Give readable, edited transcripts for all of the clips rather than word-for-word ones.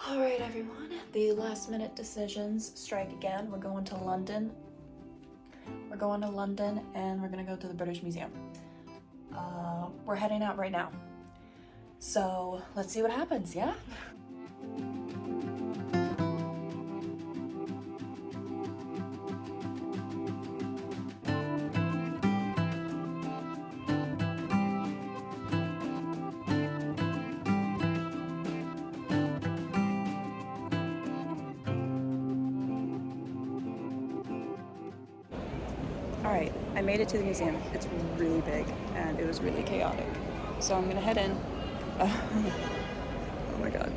All right, everyone. The last minute decisions strike again. We're going to London. We're going to London and we're gonna go to the British Museum. We're heading out right now. So let's see what happens, yeah? All right, I made it to the museum. It's really big and it was really chaotic. So I'm gonna head in. Oh my God.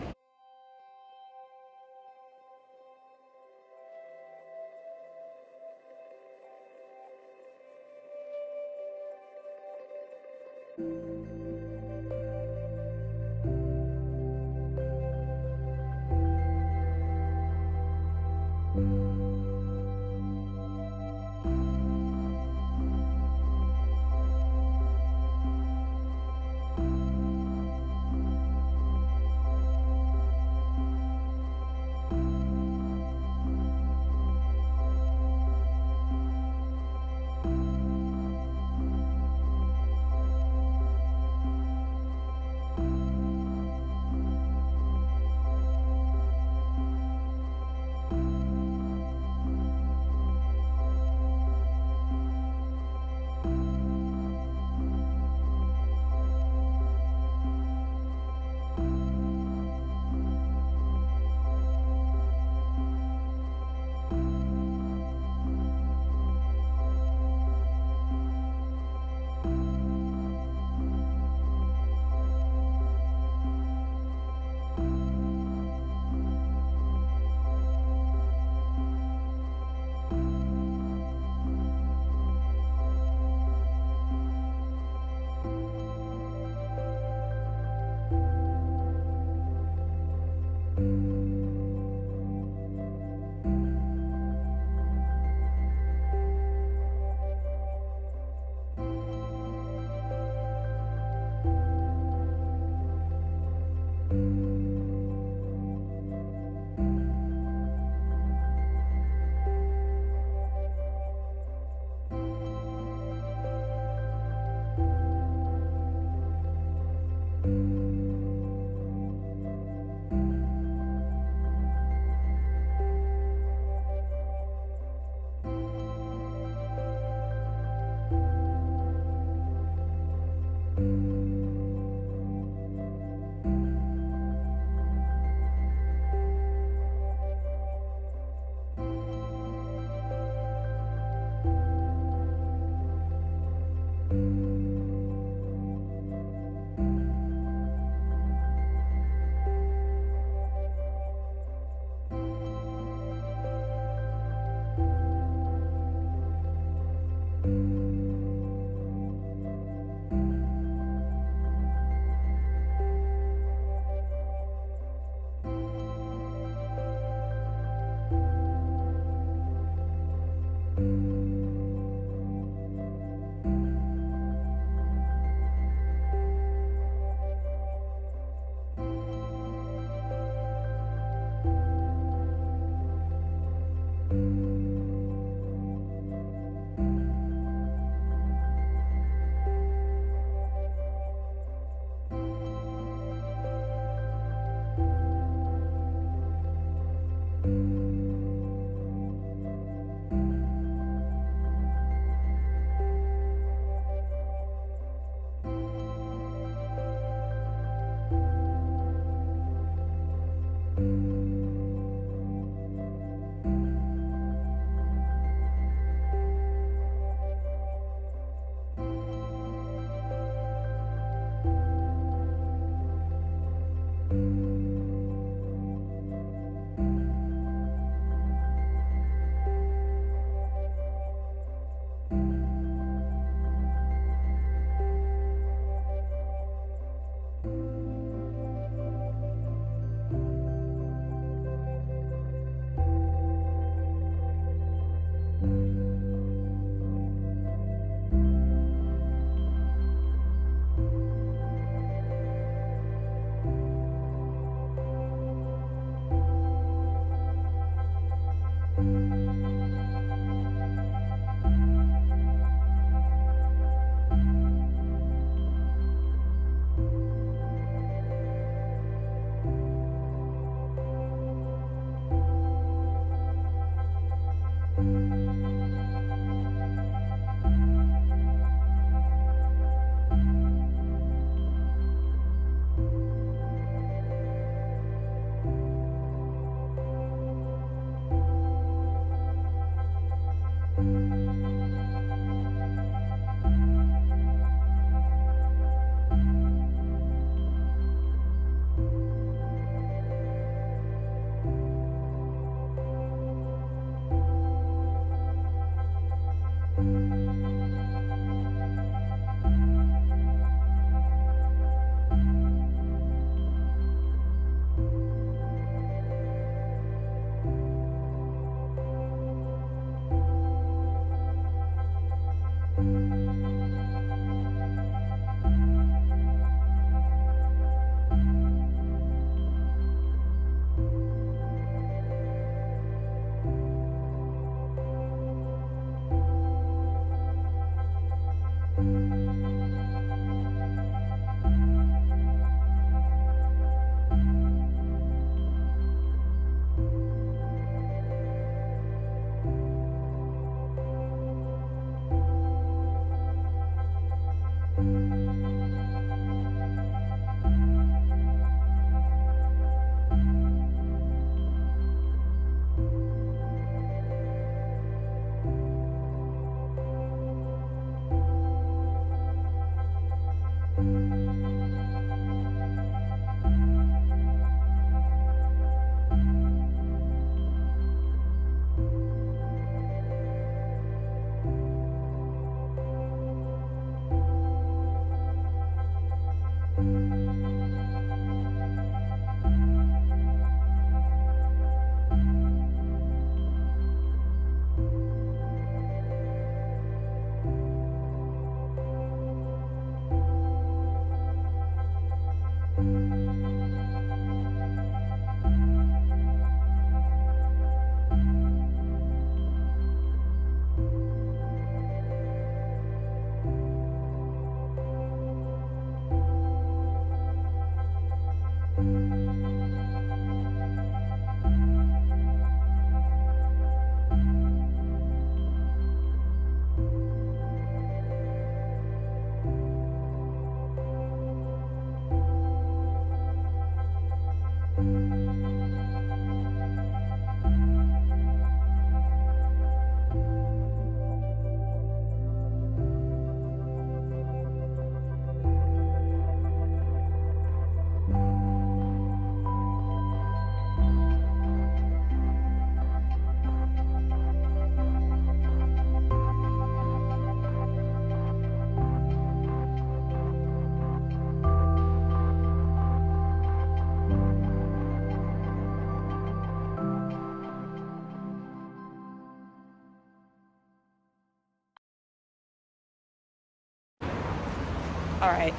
All right,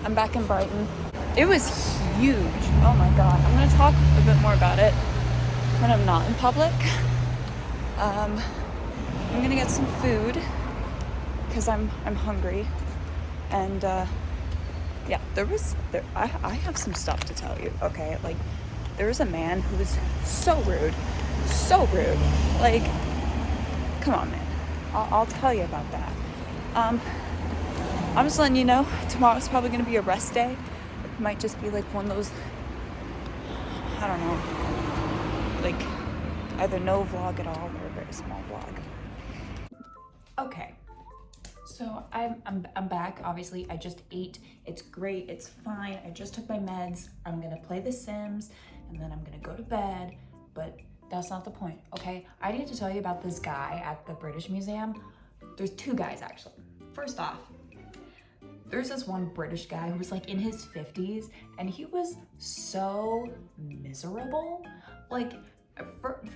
I'm back in Brighton. It was huge. Oh my God. I'm gonna talk a bit more about it when I'm not in public. I'm gonna get some food because I'm hungry, and yeah, I have some stuff to tell you. Okay, like there was a man who was so rude, like, come on, man. I'll tell you about that. I'm just letting you know, tomorrow's probably gonna be a rest day. It might just be like one of those, I don't know, like either no vlog at all or a very small vlog. Okay, so I'm back. Obviously, I just ate. It's great. It's fine. I just took my meds. I'm gonna play The Sims, and then I'm gonna go to bed. But that's not the point. Okay, I need to tell you about this guy at the British Museum. There's two guys actually. First off, there's this one British guy who was like in his 50s, and he was so miserable. Like,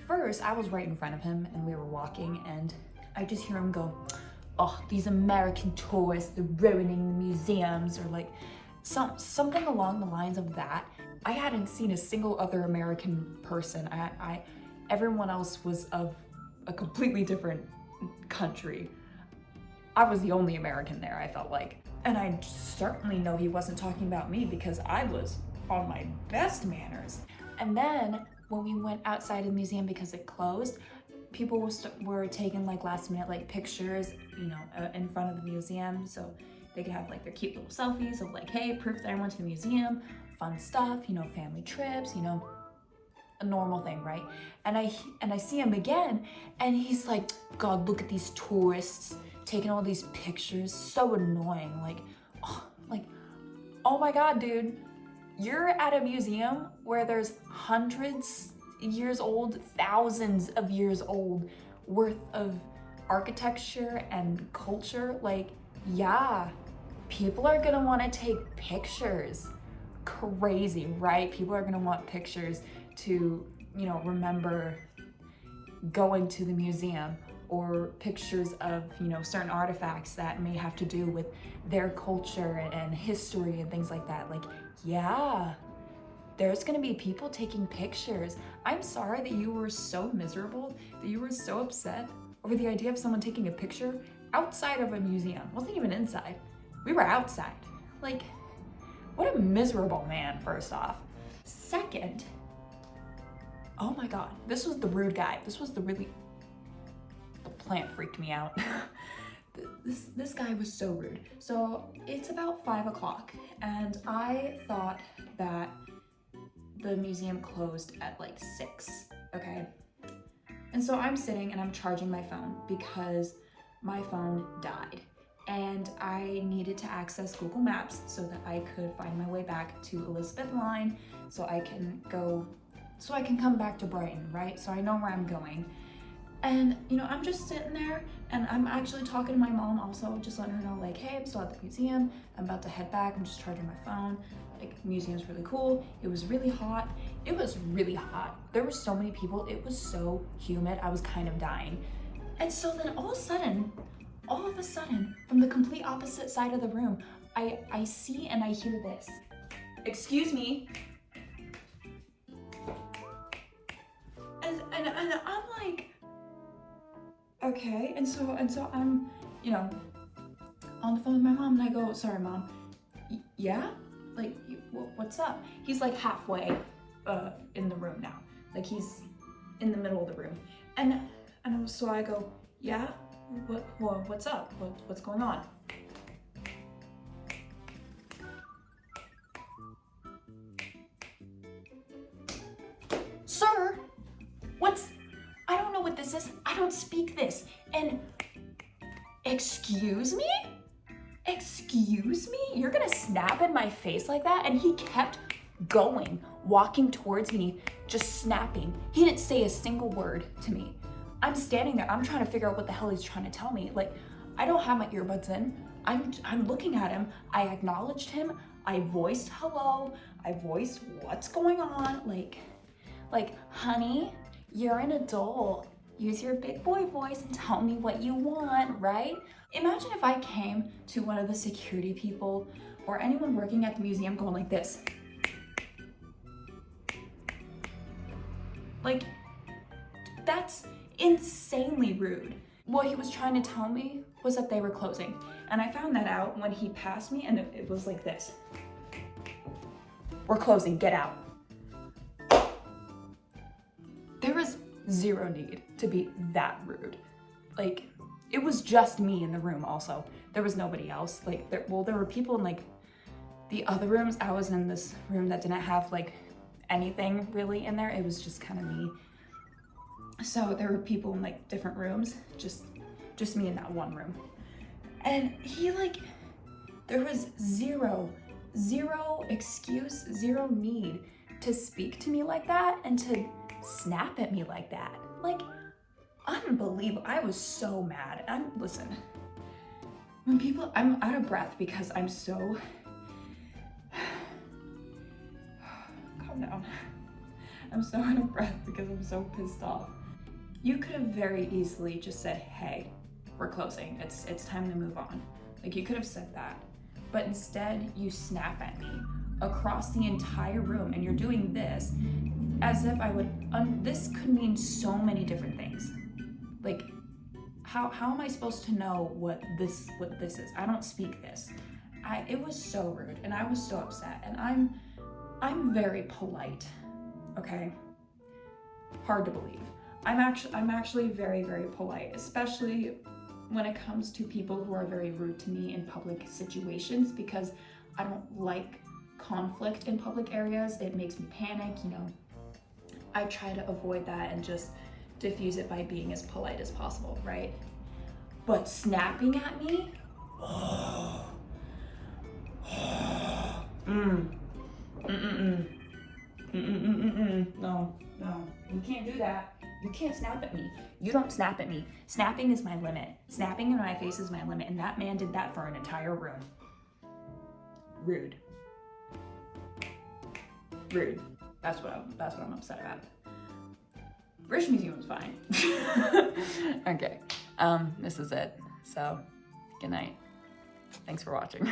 first, I was right in front of him, and we were walking, and I just hear him go, "Oh, these American tourists, they're ruining the museums," or like something along the lines of that. I hadn't seen a single other American person. Everyone else was of a completely different country. I was the only American there, I felt like. And I certainly know he wasn't talking about me because I was on my best manners. And then when we went outside of the museum because it closed, people were taking like last minute like pictures, you know, in front of the museum, so they could have like their cute little selfies of like, hey, proof that I went to the museum, fun stuff, you know, family trips, you know, a normal thing, right? And I see him again, and he's like, "God, look at these tourists taking all these pictures, so annoying." Like, oh my God, dude, you're at a museum where there's hundreds years old, thousands of years old worth of architecture and culture. Like, yeah, people are gonna want to take pictures. Crazy, right? People are gonna want pictures to, you know, remember going to the museum, or pictures of, you know, certain artifacts that may have to do with their culture and history and things like that. Like, yeah, there's gonna be people taking pictures. I'm sorry that you were so miserable, that you were so upset over the idea of someone taking a picture outside of a museum. It wasn't even inside. We were outside. Like, what a miserable man, first off. Second, oh my God, this was the rude guy. The plant freaked me out. This guy was so rude. So it's about 5 o'clock, and I thought that the museum closed at like 6, okay? And so I'm sitting and I'm charging my phone because my phone died, and I needed to access Google Maps so that I could find my way back to Elizabeth Line, so I can come back to Brighton, right? So I know where I'm going. And, you know, I'm just sitting there, and I'm actually talking to my mom also, just letting her know, like, hey, I'm still at the museum, I'm about to head back, I'm just charging my phone. Like, museum's really cool. It was really hot. It was really hot. There were so many people. It was so humid. I was kind of dying. And so then all of a sudden, from the complete opposite side of the room, I see and I hear this. "Excuse me." And I'm like, okay. And so I'm, you know, on the phone with my mom, and I go, "Sorry, Mom. Yeah? Like, what's up?" He's like halfway in the room now. Like, he's in the middle of the room. So I go, "Yeah? What's up? What's going on?" "Sir, I don't know what this is. I don't speak this." And, "Excuse me? Excuse me? You're gonna snap in my face like that?" And he kept going, walking towards me, just snapping. He didn't say a single word to me. I'm standing there, I'm trying to figure out what the hell he's trying to tell me. Like, I don't have my earbuds in. I'm looking at him. I acknowledged him. I voiced hello. I voiced what's going on. Like, honey, you're an adult. use your big boy voice and tell me what you want, right? Imagine if I came to one of the security people or anyone working at the museum going like this. Like, that's insanely rude. What he was trying to tell me was that they were closing. And I found that out when he passed me and it was like this. We're closing, get out. There was zero need to be that rude. Like, it was just me in the room also. There was nobody else. Like, there were people in like the other rooms. I was in this room that didn't have like anything really in there. It was just kind of me. So there were people in like different rooms, just me in that one room. And he like, there was zero excuse, zero need to speak to me like that and to snap at me like that. Like, unbelievable. I was so mad. Listen, when people, I'm out of breath because I'm so, calm down. I'm so out of breath because I'm so pissed off. You could have very easily just said, hey, we're closing. It's time to move on. Like, you could have said that. But instead, you snap at me across the entire room and you're doing this as if I would, this could mean so many different things. Like, how am I supposed to know what this is? I don't speak this. It was so rude and I was so upset, and I'm very polite, okay? Hard to believe. I'm actually very, very polite, especially when it comes to people who are very rude to me in public situations, because I don't like conflict in public areas. It makes me panic, you know. I try to avoid that and just diffuse it by being as polite as possible, right? But snapping at me? No, you can't do that. You can't snap at me. You don't snap at me. Snapping is my limit. Snapping in my face is my limit, and that man did that for an entire room. Rude. Rude. That's what I'm upset about. British Museum was fine. Okay, this is it. So, good night. Thanks for watching.